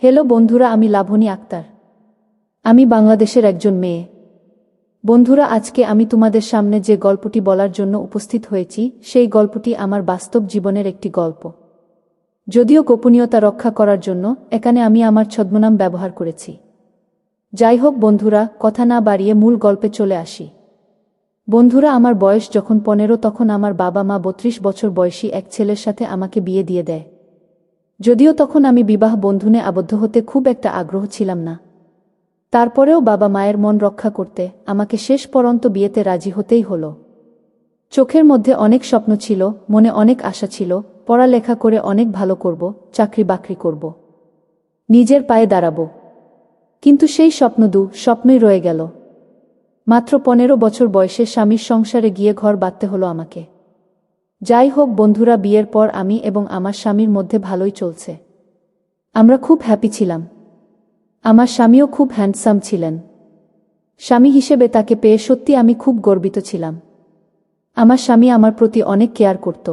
Hello বন্ধুরা, আমি লাবণী আক্তার। আমি বাংলাদেশের একজন মেয়ে। বন্ধুরা, আজকে আমি তোমাদের সামনে যে গল্পটি বলার জন্য উপস্থিত হয়েছি, সেই গল্পটি আমার বাস্তব জীবনের একটি গল্প। যদিও গোপনীয়তা রক্ষা করার জন্য এখানে আমি আমার ছদ্মনাম ব্যবহার করেছি। যাই হোক বন্ধুরা, কথা না বাড়িয়ে মূল গল্পে চলে আসি। বন্ধুরা, আমার বয়স যখন 15, তখন আমার বাবা মা 32 বছর বয়সী এক ছেলের সাথে আমাকে বিয়ে দিয়ে দেয়। যদিও তখন আমি বিবাহ বন্ধনে আবদ্ধ হতে খুব একটা আগ্রহ ছিলাম না, তারপরেও বাবা মায়ের মন রক্ষা করতে আমাকে শেষ পর্যন্ত বিয়েতে রাজি হতেই হলো। চোখের মধ্যে অনেক স্বপ্ন ছিল, মনে অনেক আশা ছিল, পড়ালেখা করে অনেক ভালো করব, চাকরি বাকরি করব, নিজের পায়ে দাঁড়াব। কিন্তু সেই স্বপ্নই রয়ে গেল। মাত্র 15 বছর বয়সে স্বামীর সংসারে গিয়ে ঘর বাঁধতে হলো আমাকে। যাই হোক বন্ধুরা, বিয়ের পর আমি এবং আমার স্বামীর মধ্যে ভালোই চলছে। আমরা খুব হ্যাপি ছিলাম। আমার স্বামীও খুব হ্যান্ডসাম ছিলেন। স্বামী হিসেবে তাকে পেয়ে সত্যি আমি খুব গর্বিত ছিলাম। আমার স্বামী আমার প্রতি অনেক কেয়ার করত।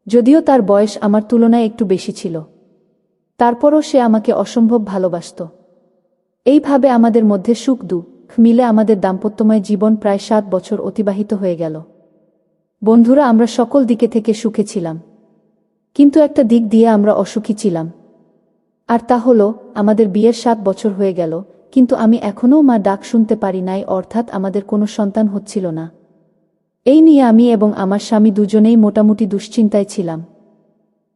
যদিও তার বয়স আমার তুলনায় একটু বেশি ছিল, তারপরও সে আমাকে অসম্ভব ভালোবাসত। এইভাবে আমাদের মধ্যে সুখ দুঃখ মিলে আমাদের দাম্পত্যময় জীবন প্রায় 7 বছর অতিবাহিত হয়ে গেল। বন্ধুরা, আমরা সকল দিকে থেকে সুখে ছিলাম, কিন্তু একটা দিক দিয়ে আমরা অসুখী ছিলাম। আর তা হলো, আমাদের বিয়ের 7 বছর হয়ে গেল, কিন্তু আমি এখনও মা ডাক শুনতে পারি নাই, অর্থাৎ আমাদের কোনো সন্তান হচ্ছিল না। এই নিয়ে আমি এবং আমার স্বামী দুজনেই মোটামুটি দুশ্চিন্তায় ছিলাম,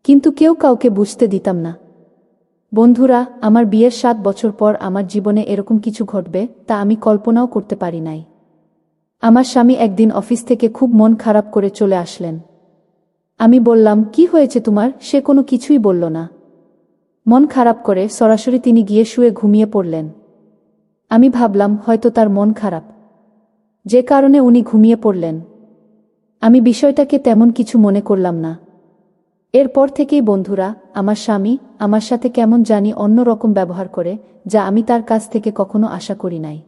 কিন্তু কেউ কাউকে বুঝতে দিতাম না। বন্ধুরা, আমার বিয়ের 7 বছর পর আমার জীবনে এরকম কিছু ঘটবে তা আমি কল্পনাও করতে পারি নাই। আমার স্বামী একদিন অফিস থেকে খুব মন খারাপ করে চলে আসলেন। আমি বললাম, কি হয়েছে তোমার? সে কোনো কিছুই বলল না। মন খারাপ করে সরাসরি তিনি গিয়ে শুয়ে ঘুমিয়ে পড়লেন। আমি ভাবলাম হয়তো তার মন খারাপ, যে কারণে উনি ঘুমিয়ে পড়লেন। আমি বিষয়টাকে তেমন কিছু মনে করলাম না। এরপর থেকেই বন্ধুরা, আমার স্বামী আমার সাথে কেমন জানি অন্য রকম ব্যবহার করে, যা আমি তার কাছ থেকে কখনো আশা করি নাই।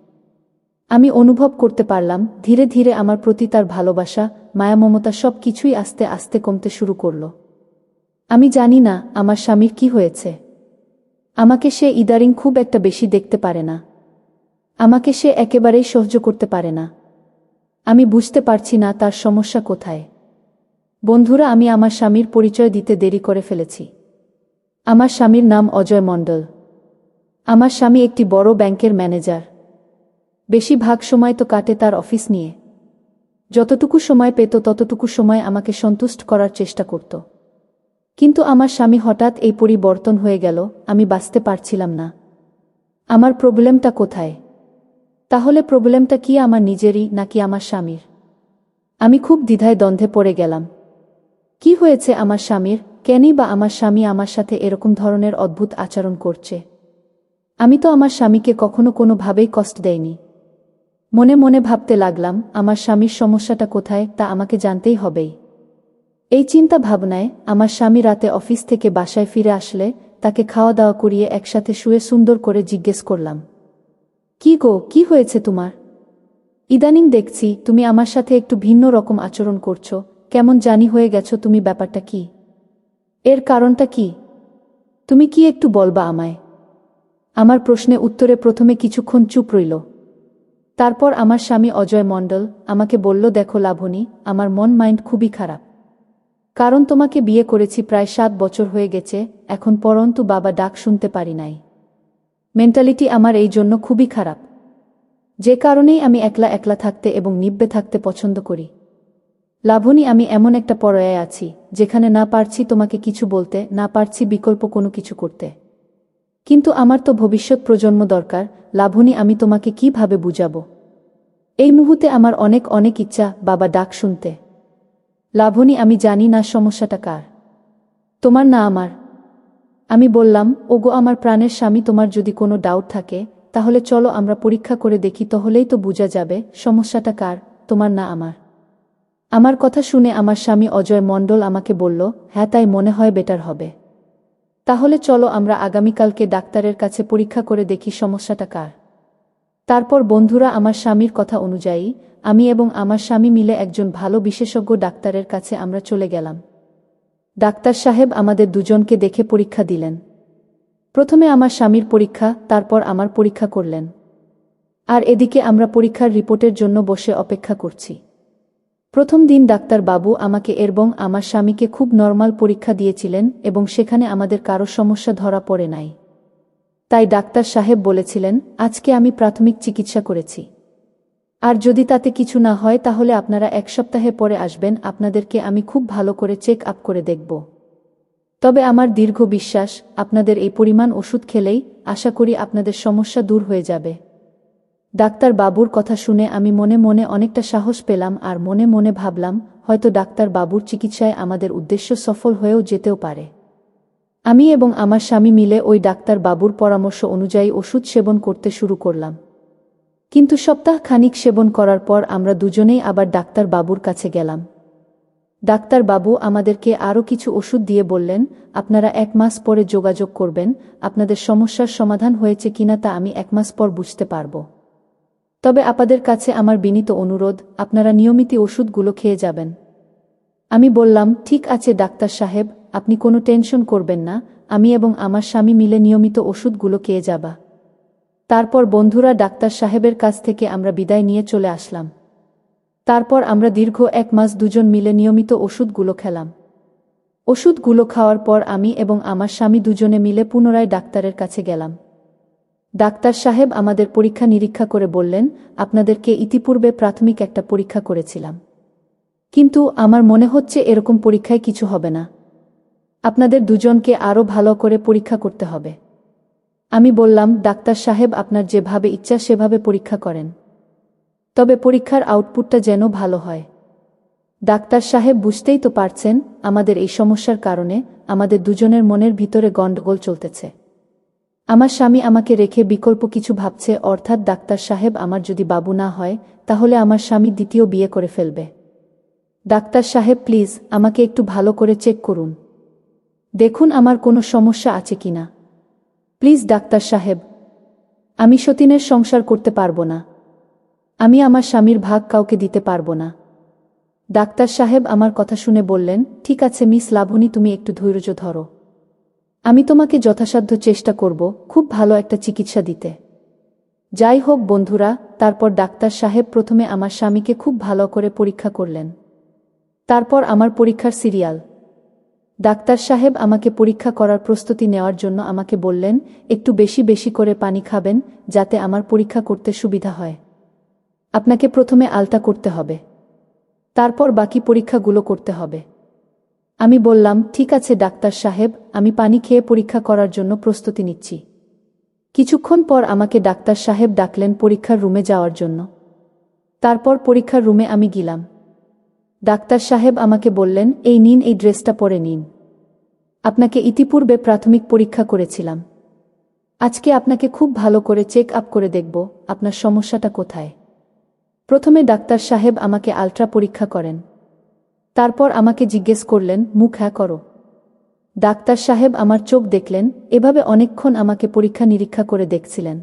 আমি অনুভব করতে পারলাম ধীরে ধীরে আমার প্রতি তার ভালোবাসা, মায়া, মমতা সব কিছুই আস্তে আস্তে কমতে শুরু করল। আমি জানি না আমার স্বামীর কি হয়েছে। আমাকে সে ইদারিং খুব একটা বেশি দেখতে পারে না। আমাকে সে একেবারেই সহ্য করতে পারে না। আমি বুঝতে পারছি না তার সমস্যা কোথায়। বন্ধুরা, আমি আমার স্বামীর পরিচয় দিতে দেরি করে ফেলেছি। আমার স্বামীর নাম অজয় মণ্ডল। আমার স্বামী একটি বড় ব্যাংকের ম্যানেজার। বেশিরভাগ সময় তো কাটে তার অফিস নিয়ে। যতটুকু সময় পেত ততটুকু সময় আমাকে সন্তুষ্ট করার চেষ্টা করত। কিন্তু আমার স্বামী হঠাৎ এই পরিবর্তন হয়ে গেল, আমি বাঁচতে পারছিলাম না। আমার প্রবলেমটা কোথায়? তাহলে প্রবলেমটা কি আমার নিজেরই নাকি আমার স্বামীর? আমি খুব দ্বিধায় দ্বন্দ্বে পড়ে গেলাম। কি হয়েছে আমার স্বামীর? কেনই বা আমার স্বামী আমার সাথে এরকম ধরনের অদ্ভুত আচরণ করছে? আমি তো আমার স্বামীকে কখনো কোনোভাবেই কষ্ট দেইনি। মনে মনে ভাবতে লাগলাম, আমার স্বামীর সমস্যাটা কোথায় তা আমাকে জানতেই হবেই। এই চিন্তা ভাবনায় আমার স্বামী রাতে অফিস থেকে বাসায় ফিরে আসলে তাকে খাওয়া দাওয়া করিয়ে একসাথে শুয়ে সুন্দর করে জিজ্ঞেস করলাম, কি গো, কি হয়েছে তোমার? ইদানিং দেখছি তুমি আমার সাথে একটু ভিন্ন রকম আচরণ করছো, কেমন জানি হয়ে গেছো তুমি, ব্যাপারটা কি? এর কারণটা কি? তুমি কি একটু বলবা আমায়? আমার প্রশ্নে উত্তরে প্রথমে কিছুক্ষণ চুপ রইল। তারপর আমার স্বামী অজয় মণ্ডল আমাকে বলল, দেখো লাবণী, আমার মাইন্ড খুবই খারাপ। কারণ তোমাকে বিয়ে করেছি প্রায় 7 বছর হয়ে গেছে, এখন পরন্তু বাবা ডাক শুনতে পারি নাই। মেন্টালিটি আমার এই জন্য খুবই খারাপ, যে কারণেই আমি একলা একলা থাকতে এবং নিব্বে থাকতে পছন্দ করি। লাবণী, আমি এমন একটা পর্যায়ে আছি যেখানে না পারছি তোমাকে কিছু বলতে, না পারছি বিকল্প কোনো কিছু করতে। কিন্তু আমার তো ভবিষ্যৎ প্রজন্ম দরকার লাবণী, আমি তোমাকে কিভাবে বুঝাবো? এই মুহূর্তে আমার অনেক অনেক ইচ্ছা বাবা ডাক শুনতে। লাবণী, আমি জানি না সমস্যাটা কার, তোমার না আমার। আমি বললাম, ওগো আমার প্রাণের স্বামী, তোমার যদি কোনো ডাউট থাকে তাহলে চলো আমরা পরীক্ষা করে দেখি, তাহলেই তো বোঝা যাবে সমস্যাটা কার, তোমার না আমার। আমার কথা শুনে আমার স্বামী অজয় মণ্ডল আমাকে বলল, হ্যাঁ তাই মনে হয় বেটার হবে। তাহলে চলো আমরা আগামীকালকে ডাক্তারের কাছে পরীক্ষা করে দেখি সমস্যাটা কার। তারপর বন্ধুরা, আমার স্বামীর কথা অনুযায়ী আমি এবং আমার স্বামী মিলে একজন ভালো বিশেষজ্ঞ ডাক্তারের কাছে আমরা চলে গেলাম। ডাক্তার সাহেব আমাদের দুজনকে দেখে পরীক্ষা দিলেন। প্রথমে আমার স্বামীর পরীক্ষা, তারপর আমার পরীক্ষা করলেন। আর এদিকে আমরা পরীক্ষার রিপোর্টের জন্য বসে অপেক্ষা করছি। প্রথম দিন ডাক্তার বাবু আমাকে এবং আমার স্বামীকে খুব নরমাল পরীক্ষা দিয়েছিলেন এবং সেখানে আমাদের কারো সমস্যা ধরা পড়ে নাই। তাই ডাক্তার সাহেব বলেছিলেন, আজকে আমি প্রাথমিক চিকিৎসা করেছি, আর যদি তাতে কিছু না হয় তাহলে আপনারা 1 সপ্তাহে পরে আসবেন, আপনাদেরকে আমি খুব ভালো করে চেক আপ করে দেখব। তবে আমার দৃঢ় বিশ্বাস, আপনাদের এই পরিমাণ ওষুধ খেলেই আশা করি আপনাদের সমস্যা দূর হয়ে যাবে। ডাক্তার বাবুর কথা শুনে আমি মনে মনে অনেকটা সাহস পেলাম আর মনে মনে ভাবলাম, হয়তো ডাক্তার বাবুর চিকিৎসায় আমাদের উদ্দেশ্য সফল হয়েও যেতেও পারে। আমি এবং আমার স্বামী মিলে ওই ডাক্তার বাবুর পরামর্শ অনুযায়ী ওষুধ সেবন করতে শুরু করলাম। কিন্তু সপ্তাহ খানিক সেবন করার পর আমরা দুজনেই আবার ডাক্তার বাবুর কাছে গেলাম। ডাক্তার বাবু আমাদেরকে আরও কিছু ওষুধ দিয়ে বললেন, আপনারা 1 মাস পরে যোগাযোগ করবেন, আপনাদের সমস্যার সমাধান হয়েছে কিনা তা আমি 1 মাস পর বুঝতে পারব। তবে আপনাদের কাছে আমার বিনীত অনুরোধ, আপনারা নিয়মিত ওষুধগুলো খেয়ে যাবেন। আমি বললাম, ঠিক আছে ডাক্তার সাহেব, আপনি কোনো টেনশন করবেন না, আমি এবং আমার স্বামী মিলে নিয়মিত ওষুধগুলো খেয়ে যাবা। তারপর বন্ধুরা ডাক্তার সাহেবের কাছ থেকে আমরা বিদায় নিয়ে চলে আসলাম। তারপর আমরা দীর্ঘ 1 মাস দুজন মিলে নিয়মিত ওষুধগুলো খেলাম। ওষুধগুলো খাওয়ার পর আমি এবং আমার স্বামী দুজনে মিলে পুনরায় ডাক্তারের কাছে গেলাম। ডাক্তার সাহেব আমাদের পরীক্ষা নিরীক্ষা করে বললেন, আপনাদেরকে ইতিপূর্বে প্রাথমিক একটা পরীক্ষা করেছিলাম, কিন্তু আমার মনে হচ্ছে এরকম পরীক্ষায় কিছু হবে না। আপনাদের দুজনকে আরও ভালো করে পরীক্ষা করতে হবে। আমি বললাম, ডাক্তার সাহেব আপনার যেভাবে ইচ্ছা সেভাবে পরীক্ষা করেন, তবে পরীক্ষার আউটপুটটা যেন ভালো হয়। ডাক্তার সাহেব বুঝতেই তো পারছেন, আমাদের এই সমস্যার কারণে আমাদের দুজনের মনের ভিতরে গণ্ডগোল চলতেছে। আমার স্বামী আমাকে রেখে বিকল্প কিছু ভাবছে, অর্থাৎ ডাক্তার সাহেব আমার যদি বাবু না হয় তাহলে আমার স্বামী দ্বিতীয় বিয়ে করে ফেলবে। ডাক্তার সাহেব প্লিজ আমাকে একটু ভালো করে চেক করুন, দেখুন আমার কোনো সমস্যা আছে কিনা। প্লিজ ডাক্তার সাহেব, আমি সতীনের সংসার করতে পারবো না, আমি আমার স্বামীর ভাগ কাউকে দিতে পারবো না। ডাক্তার সাহেব আমার কথা শুনে বললেন, ঠিক আছে মিস লাবণী, তুমি একটু ধৈর্য ধরো, আমি তোমাকে যথাসাধ্য চেষ্টা করব খুব ভালো একটা চিকিৎসা দিতে। যাই হোক বন্ধুরা, তারপর ডাক্তার সাহেব প্রথমে আমার স্বামীকে খুব ভালো করে পরীক্ষা করলেন। তারপর আমার পরীক্ষার সিরিয়াল। ডাক্তার সাহেব আমাকে পরীক্ষা করার প্রস্তুতি নেওয়ার জন্য আমাকে বললেন, একটু বেশি বেশি করে পানি খাবেন যাতে আমার পরীক্ষা করতে সুবিধা হয়। আপনাকে প্রথমে আলতা করতে হবে, তারপর বাকি পরীক্ষাগুলো করতে হবে। আমি বললাম, ঠিক আছে ডাক্তার সাহেব, আমি পানি খেয়ে পরীক্ষা করার জন্য প্রস্তুতি নিচ্ছি। কিছুক্ষণ পর আমাকে ডাক্তার সাহেব ডাকলেন পরীক্ষার রুমে যাওয়ার জন্য। তারপর পরীক্ষার রুমে আমি গেলাম। ডাক্তার সাহেব আমাকে বললেন, এই নিন, এই ড্রেসটা পরে নিন, আপনাকে ইতিপূর্বে প্রাথমিক পরীক্ষা করেছিলাম, আজকে আপনাকে খুব ভালো করে চেক আপ করে দেখব আপনার সমস্যাটা কোথায়। প্রথমে ডাক্তার সাহেব আমাকে আলট্রা পরীক্ষা করেন, তারপর আমাকে জিজ্ঞেস করলেন, মুখ হ্যাঁ করো। ডাক্তার সাহেব আমার চোখ দেখলেন, এভাবে অনেকক্ষণ আমাকে পরীক্ষা নিরীক্ষা করে দেখছিলেন।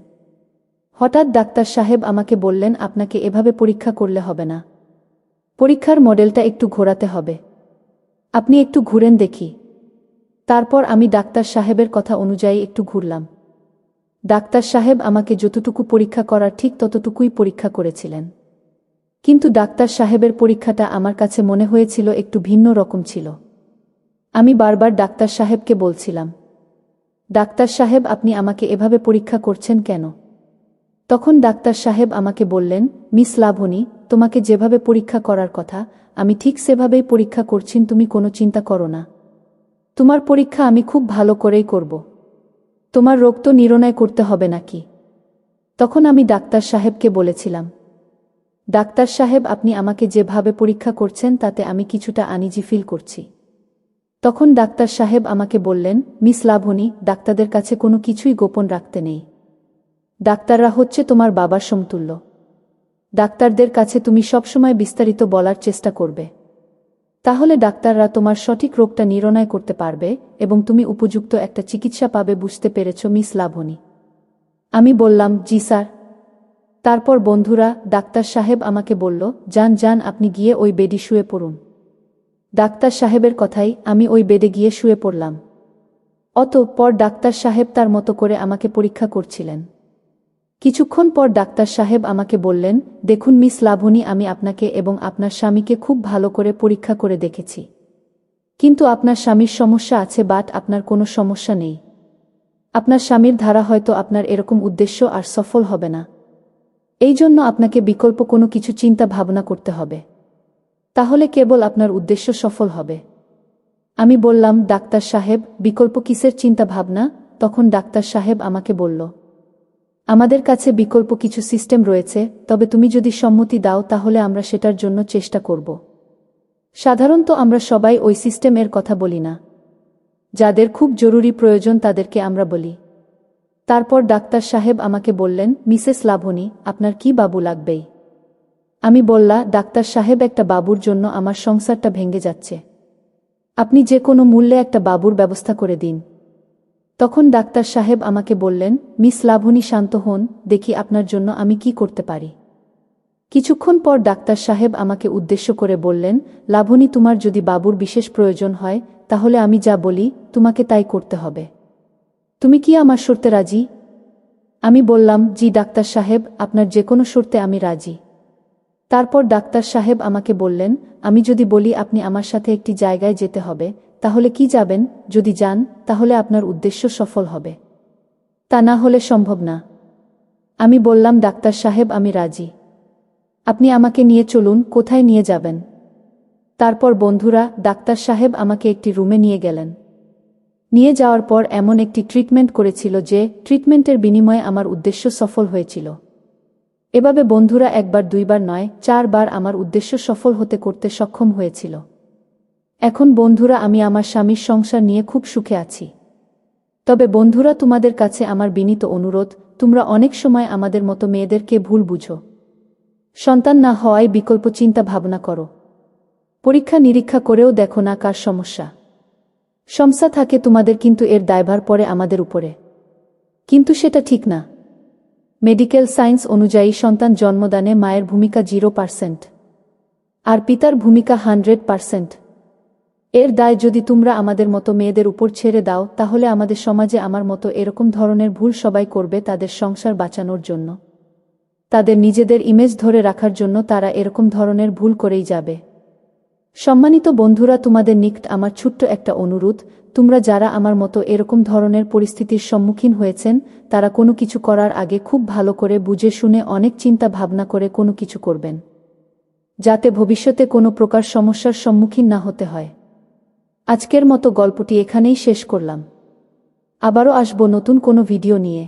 হঠাৎ ডাক্তার সাহেব আমাকে বললেন, আপনাকে এভাবে পরীক্ষা করলে হবে না, পরীক্ষার মডেলটা একটু ঘোরাতে হবে, আপনি একটু ঘুরেন দেখি। তারপর আমি ডাক্তার সাহেবের কথা অনুযায়ী একটু ঘুরলাম। ডাক্তার সাহেব আমাকে যতটুকু পরীক্ষা করার ঠিক ততটুকুই পরীক্ষা করেছিলেন, কিন্তু ডাক্তার সাহেবের পরীক্ষাটা আমার কাছে মনে হয়েছিল একটু ভিন্ন রকম ছিল। আমি বারবার ডাক্তার সাহেবকে বলছিলাম, ডাক্তার সাহেব আপনি আমাকে এভাবে পরীক্ষা করছেন কেন? তখন ডাক্তার সাহেব আমাকে বললেন, মিস লাবণী, তোমাকে যেভাবে পরীক্ষা করার কথা আমি ঠিক সেভাবেই পরীক্ষা করছি, তুমি কোনো চিন্তা করো না, তোমার পরীক্ষা আমি খুব ভালো করেই করব, তোমার রোগ তো নির্ণয় করতে হবে নাকি? তখন আমি ডাক্তার সাহেবকে বলেছিলাম, ডাক্তার সাহেব আপনি আমাকে যেভাবে পরীক্ষা করছেন তাতে আমি কিছুটা আনইজি ফিল করছি। তখন ডাক্তার সাহেব আমাকে বললেন, মিস লাবণী, ডাক্তারদের কাছে কোনো কিছুই গোপন রাখতে নেই, ডাক্তাররা হচ্ছে তোমার বাবার সমতুল্য, ডাক্তারদের কাছে তুমি সবসময় বিস্তারিত বলার চেষ্টা করবে, তাহলে ডাক্তাররা তোমার সঠিক রোগটা নির্ণয় করতে পারবে এবং তুমি উপযুক্ত একটা চিকিৎসা পাবে, বুঝতে পেরেছ মিস লাবণী? আমি বললাম, জি স্যার। তারপর বন্ধুরা ডাক্তার সাহেব আমাকে বলল, যান যান, আপনি গিয়ে ওই বেডে শুয়ে পড়ুন। ডাক্তার সাহেবের কথাই আমি ওই বেডে গিয়ে শুয়ে পড়লাম। অতঃপর ডাক্তার সাহেব তার মতো করে আমাকে পরীক্ষা করছিলেন। কিছুক্ষণ পর ডাক্তার সাহেব আমাকে বললেন, দেখুন মিস লাবণী, আমি আপনাকে এবং আপনার স্বামীকে খুব ভালো করে পরীক্ষা করে দেখেছি, কিন্তু আপনার স্বামীর সমস্যা আছে, বাট আপনার কোনো সমস্যা নেই। আপনার স্বামীর ধারা হয়তো আপনার এরকম উদ্দেশ্য আর সফল হবে না। এই জন্য আপনাকে বিকল্প কোনো কিছু চিন্তা ভাবনা করতে হবে, তাহলে কেবল আপনার উদ্দেশ্য সফল হবে। আমি বললাম, ডাক্তার সাহেব, বিকল্প কিসের চিন্তা ভাবনা? তখন ডাক্তার সাহেব আমাকে বলল, আমাদের কাছে বিকল্প কিছু সিস্টেম রয়েছে, তবে তুমি যদি সম্মতি দাও তাহলে আমরা সেটার জন্য চেষ্টা করব। সাধারণত আমরা সবাই ওই সিস্টেমের কথা বলি না, যাদের খুব জরুরি প্রয়োজন তাদেরকে আমরা বলি। তারপর ডাক্তার সাহেব আমাকে বললেন, মিসেস লাবণী, আপনার কি বাবু লাগবেই? আমি বললাম, ডাক্তার সাহেব, একটা বাবুর জন্য আমার সংসারটা ভেঙে যাচ্ছে, আপনি যে কোনো মূল্যে একটা বাবুর ব্যবস্থা করে দিন। তখন ডাক্তার সাহেব আমাকে বললেন, মিস লাবণী শান্ত হন, দেখি আপনার জন্য আমি কি করতে পারি। কিছুক্ষণ পর ডাক্তার সাহেব আমাকে উদ্দেশ্য করে বললেন, লাবণী, তোমার যদি বাবুর বিশেষ প্রয়োজন হয় তাহলে আমি যা বলি তোমাকে তাই করতে হবে। তুমি কি আমার শর্তে রাজি? আমি বললাম, জি ডাক্তার সাহেব, আপনার যে কোনো শর্তে আমি রাজি। তারপর ডাক্তার সাহেব আমাকে বললেন, আমি যদি বলি আপনি আমার সাথে একটি জায়গায় যেতে হবে, তাহলে কি যাবেন? যদি যান তাহলে আপনার উদ্দেশ্য সফল হবে, তা না হলে সম্ভব না। আমি বললাম, ডাক্তার সাহেব, আমি রাজি, আপনি আমাকে নিয়ে চলুন, কোথায় নিয়ে যাবেন? তারপর বন্ধুরা, ডাক্তার সাহেব আমাকে একটি রুমে নিয়ে গেলেন। নিয়ে যাওয়ার পর এমন একটি ট্রিটমেন্ট করেছিল যে ট্রিটমেন্টের বিনিময়ে আমার উদ্দেশ্য সফল হয়েছিল। এভাবে বন্ধুরা একবার দুইবার নয়, 4 বার আমার উদ্দেশ্য সফল হতে করতে সক্ষম হয়েছিল। এখন বন্ধুরা, আমি আমার স্বামীর সংসার নিয়ে খুব সুখে আছি। তবে বন্ধুরা, তোমাদের কাছে আমার বিনীত অনুরোধ, তোমরা অনেক সময় আমাদের মতো মেয়েদেরকে ভুল বুঝো। সন্তান না হওয়ায় বিকল্প চিন্তা ভাবনা করো, পরীক্ষা নিরীক্ষা করেও দেখো না কার সমস্যা। সমস্যা থাকে তোমাদের, কিন্তু এর দায়ভার পড়ে আমাদের উপরে, কিন্তু সেটা ঠিক না। মেডিকেল সায়েন্স অনুযায়ী সন্তান জন্মদানে মায়ের ভূমিকা 0% আর পিতার ভূমিকা 100%। এর দায় যদি তোমরা আমাদের মতো মেয়েদের উপর ছেড়ে দাও তাহলে আমাদের সমাজে আমার মতো এরকম ধরনের ভুল সবাই করবে, তাদের সংসার বাঁচানোর জন্য, তাদের নিজেদের ইমেজ ধরে রাখার জন্য তারা এরকম ধরনের ভুল করেই যাবে। সম্মানিত বন্ধুরা, তোমাদের নিকট আমার ছোট্ট একটা অনুরোধ, তোমরা যারা আমার মতো এরকম ধরনের পরিস্থিতির সম্মুখীন হয়েছেন তারা কোনো কিছু করার আগে খুব ভালো করে বুঝে শুনে অনেক চিন্তা ভাবনা করে কোনো কিছু করবেন, যাতে ভবিষ্যতে কোনো প্রকার সমস্যার সম্মুখীন না হতে হয়। আজকের মতো গল্পটি এখানেই শেষ করলাম। আবারও আসব নতুন কোনো ভিডিও নিয়ে।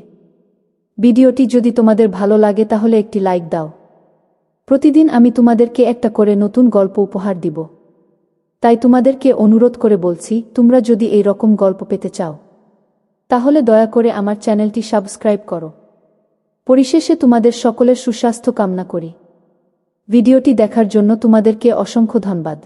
ভিডিওটি যদি তোমাদের ভালো লাগে তাহলে একটি লাইক দাও। প্রতিদিন আমি তোমাদেরকে একটা করে নতুন গল্প উপহার দিব, তাই তোমাদেরকে অনুরোধ করে বলছি, তোমরা যদি এই রকম গল্প পেতে চাও তাহলে দয়া করে আমার চ্যানেলটি সাবস্ক্রাইব করো। পরিশেষে তোমাদের সকলের সুস্বাস্থ্য কামনা করি। ভিডিওটি দেখার জন্য তোমাদেরকে অসংখ্য ধন্যবাদ।